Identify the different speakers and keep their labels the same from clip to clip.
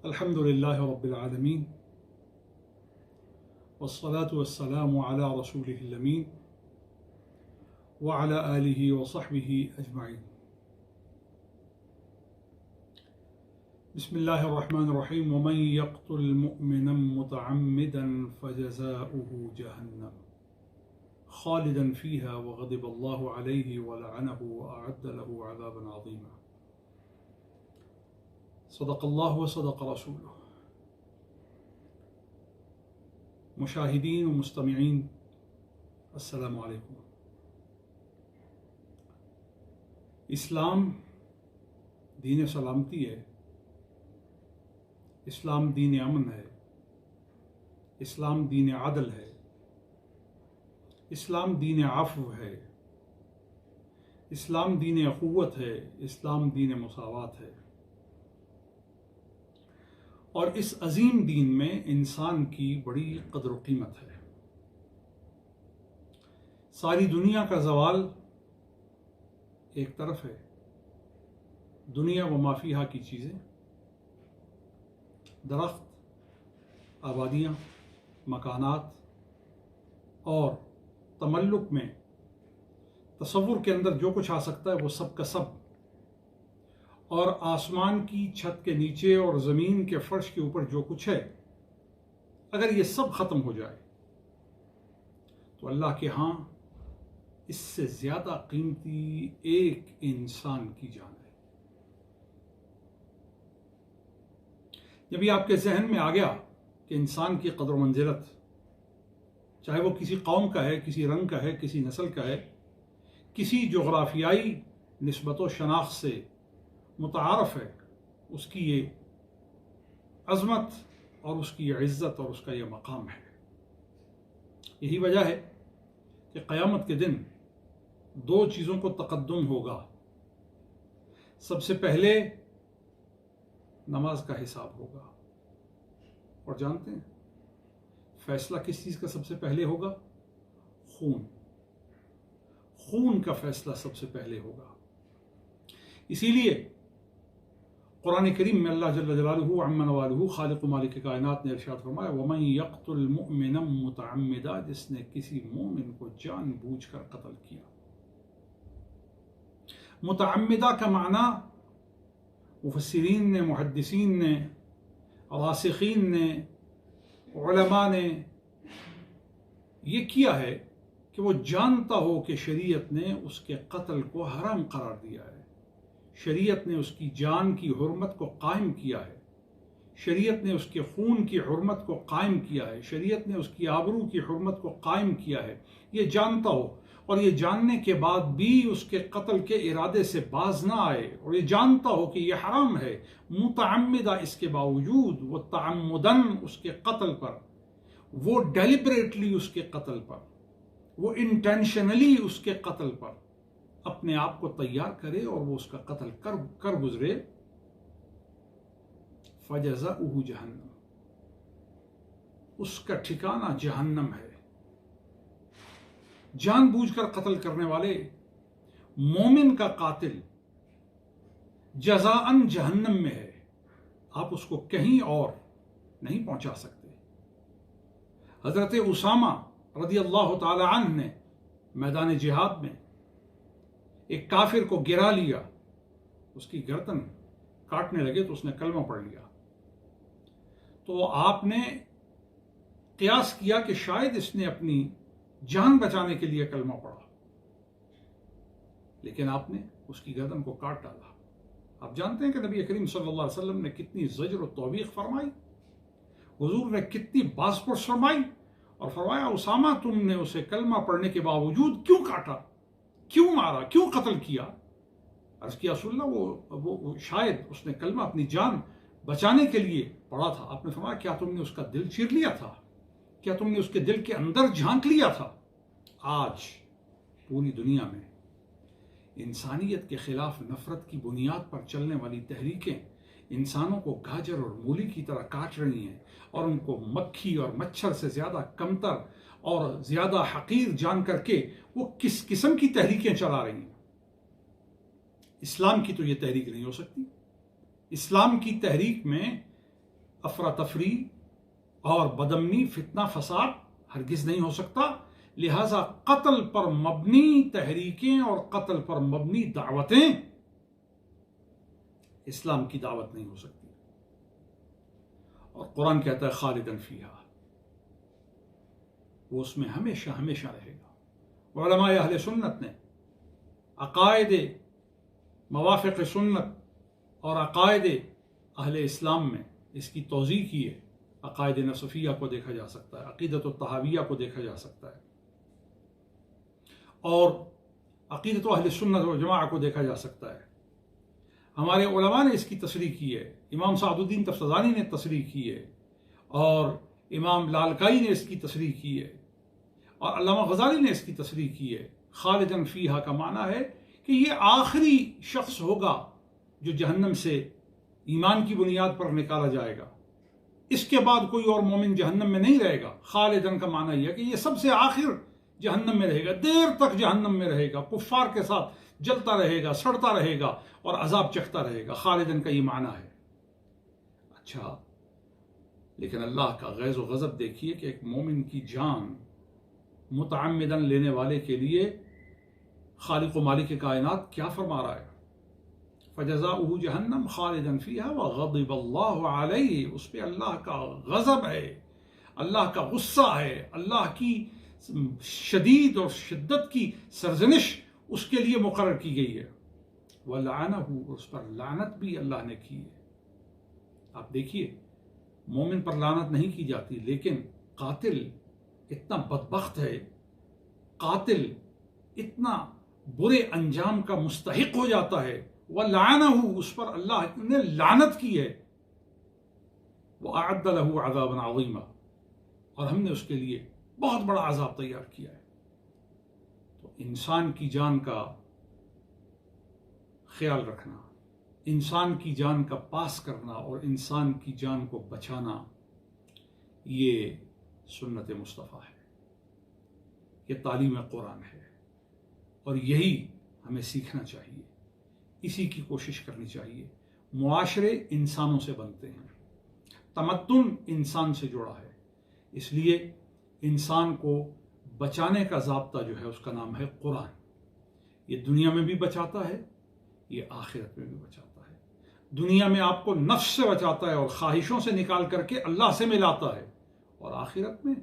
Speaker 1: الحمدللہ رب العالمین والصلاة والسلام علی رسولہ الامین وعلی آلہ وصحبہ اجمعین۔ بسم اللہ الرحمن الرحیم۔ ومن یقتل مؤمنا متعمدا فجزاؤہ جہنم خالدا فیہا وغضب اللہ علیہ ولعنہ وأعد له عذابا عظیما۔ صدق اللہ و صدق رسولہ۔ مشاہدین و مستمعین السلام علیکم۔ اسلام دین سلامتی ہے، اسلام دین امن ہے، اسلام دین عدل ہے، اسلام دین عفو ہے، اسلام دین اخوت ہے، اسلام دین مساوات ہے، اور اس عظیم دین میں انسان کی بڑی قدر و قیمت ہے۔ ساری دنیا کا زوال ایک طرف ہے، دنیا و ما فیہا کی چیزیں، درخت، آبادیاں، مکانات اور تملک میں تصور کے اندر جو کچھ آ سکتا ہے وہ سب کا سب، اور آسمان کی چھت کے نیچے اور زمین کے فرش کے اوپر جو کچھ ہے، اگر یہ سب ختم ہو جائے تو اللہ کے ہاں اس سے زیادہ قیمتی ایک انسان کی جان ہے۔ جب یہ آپ کے ذہن میں آ گیا کہ انسان کی قدر و منزلت، چاہے وہ کسی قوم کا ہے، کسی رنگ کا ہے، کسی نسل کا ہے، کسی جغرافیائی نسبت و شناخت سے متعارف ہے، اس کی یہ عظمت اور اس کی یہ عزت اور اس کا یہ مقام ہے۔ یہی وجہ ہے کہ قیامت کے دن دو چیزوں کو تقدم ہوگا۔ سب سے پہلے نماز کا حساب ہوگا، اور جانتے ہیں فیصلہ کس چیز کا سب سے پہلے ہوگا؟ خون کا فیصلہ سب سے پہلے ہوگا۔ اسی لیے قرآن کریم میں اللہ جل جلالہ عما نوالہ خالق و مالک کائنات نے ارشاد فرمایا وَمَن يَقْتُلْ مُؤْمِنًا مُتَعَمِّدًا، جس نے کسی مومن کو جان بوجھ کر قتل کیا۔ متعمدہ کا معنی مفسرین نے، محدثین نے، راسخین نے، علماء نے یہ کیا ہے کہ وہ جانتا ہو کہ شریعت نے اس کے قتل کو حرام قرار دیا ہے، شریعت نے اس کی جان کی حرمت کو قائم کیا ہے، شریعت نے اس کے خون کی حرمت کو قائم کیا ہے، شریعت نے اس کی آبرو کی حرمت کو قائم کیا ہے، یہ جانتا ہو، اور یہ جاننے کے بعد بھی اس کے قتل کے ارادے سے باز نہ آئے، اور یہ جانتا ہو کہ یہ حرام ہے، متعمدہ اس کے باوجود وہ تعمدن اس کے قتل پر، وہ ڈیلیبریٹلی اس کے قتل پر، وہ انٹینشنلی اس کے قتل پر اپنے آپ کو تیار کرے اور وہ اس کا قتل کر گزرے، فجزاؤہ جہنم، اس کا ٹھکانہ جہنم ہے۔ جان بوجھ کر قتل کرنے والے مومن کا قاتل جزاءً جہنم میں ہے، آپ اس کو کہیں اور نہیں پہنچا سکتے۔ حضرت اسامہ رضی اللہ تعالی عنہ نے میدان جہاد میں ایک کافر کو گرا لیا، اس کی گردن کاٹنے لگے تو اس نے کلمہ پڑھ لیا، تو آپ نے قیاس کیا کہ شاید اس نے اپنی جان بچانے کے لیے کلمہ پڑھا، لیکن آپ نے اس کی گردن کو کاٹ ڈالا۔ آپ جانتے ہیں کہ نبی کریم صلی اللہ علیہ وسلم نے کتنی زجر و توبیخ فرمائی، حضور نے کتنی باز پرس فرمائی، اور فرمایا اسامہ تم نے اسے کلمہ پڑھنے کے باوجود کیوں کاٹا، کیوں مارا، کیوں قتل کیا؟ عرض کیا رسول اللہ وہ شاید اس نے کلمہ اپنی جان بچانے کے لیے پڑھا تھا۔ آپ نے فرمایا کیا تم نے اس کا دل چیر لیا تھا؟ کیا تم نے اس کے دل کے اندر جھانک لیا تھا؟ آج پوری دنیا میں انسانیت کے خلاف نفرت کی بنیاد پر چلنے والی تحریکیں انسانوں کو گاجر اور مولی کی طرح کاٹ رہی ہیں، اور ان کو مکھی اور مچھر سے زیادہ کمتر اور زیادہ حقیر جان کر کے وہ کس قسم کی تحریکیں چلا رہی ہیں۔ اسلام کی تو یہ تحریک نہیں ہو سکتی۔ اسلام کی تحریک میں افراتفری اور بدامنی، فتنہ فساد ہرگز نہیں ہو سکتا. لہذا قتل پر مبنی تحریکیں اور قتل پر مبنی دعوتیں اسلام کی دعوت نہیں ہو سکتی. اور قرآن کہتا ہے خالداً فیہا، وہ اس میں ہمیشہ ہمیشہ رہے گا. علماء اہل سنت نے عقائد موافق سنت اور عقائد اہل اسلام میں اس کی توضیح کی ہے. عقائد نصفیہ کو دیکھا جا سکتا ہے، عقیدت الطحاویہ کو دیکھا جا سکتا ہے، اور عقیدت اہل سنت والجماعہ کو دیکھا جا سکتا ہے. ہمارے علماء نے اس کی تصریح کی ہے. امام سعد الدین تفتزانی نے تصریح کی ہے، اور امام لالکائی نے اس کی تصریح کی ہے، اور علامہ غزالی نے اس کی تصریح کی ہے. خالداً فیہا کا معنی ہے کہ یہ آخری شخص ہوگا جو جہنم سے ایمان کی بنیاد پر نکالا جائے گا. اس کے بعد کوئی اور مومن جہنم میں نہیں رہے گا. خالداً کا معنی یہ ہے کہ یہ سب سے آخر جہنم میں رہے گا، دیر تک جہنم میں رہے گا، کفار کے ساتھ جلتا رہے گا، سڑتا رہے گا اور عذاب چکھتا رہے گا. خالداً کا یہ معنی ہے. اچھا، لیکن اللہ کا غیظ و غضب دیکھیے کہ ایک مومن کی جان متعمدن لینے والے کے لیے خالق و مالک کائنات کیا فرما رہا ہے؟ فجزاؤہ جہنم خالداً فیہا وغضب اللہ علیہ. اس پہ اللہ کا غضب ہے، اللہ کا غصہ ہے، اللہ کی شدید اور شدت کی سرزنش اس کے لیے مقرر کی گئی ہے. وَلَعَنَهُ، اس پر لعنت بھی اللہ نے کی ہے. آپ دیکھیے، مومن پر لعنت نہیں کی جاتی، لیکن قاتل اتنا بدبخت ہے، قاتل اتنا برے انجام کا مستحق ہو جاتا ہے. وَلَعَنَهُ، اس پر اللہ نے لعنت کی ہے. وَأَعَدَّ لَهُ عَذَابًا عَظِيمًا، اور ہم نے اس کے لیے بہت بڑا عذاب تیار کیا ہے. تو انسان کی جان کا خیال رکھنا، انسان کی جان کا پاس کرنا اور انسان کی جان کو بچانا، یہ سنت مصطفیٰ ہے، یہ تعلیم قرآن ہے، اور یہی ہمیں سیکھنا چاہیے، اسی کی کوشش کرنی چاہیے. معاشرے انسانوں سے بنتے ہیں، تمدن انسان سے جڑا ہے، اس لیے انسان کو بچانے کا ضابطہ جو ہے اس کا نام ہے قرآن. یہ دنیا میں بھی بچاتا ہے، یہ آخرت میں بھی بچاتا ہے. دنیا میں آپ کو نفس سے بچاتا ہے اور خواہشوں سے نکال کر کے اللہ سے ملاتا ہے، اور آخرت میں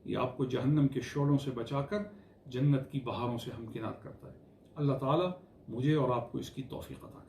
Speaker 1: یہ آپ کو جہنم کے شعلوں سے بچا کر جنت کی بہاروں سے ہمکنار کرتا ہے. اللہ تعالیٰ مجھے اور آپ کو اس کی توفیق عطا کرے.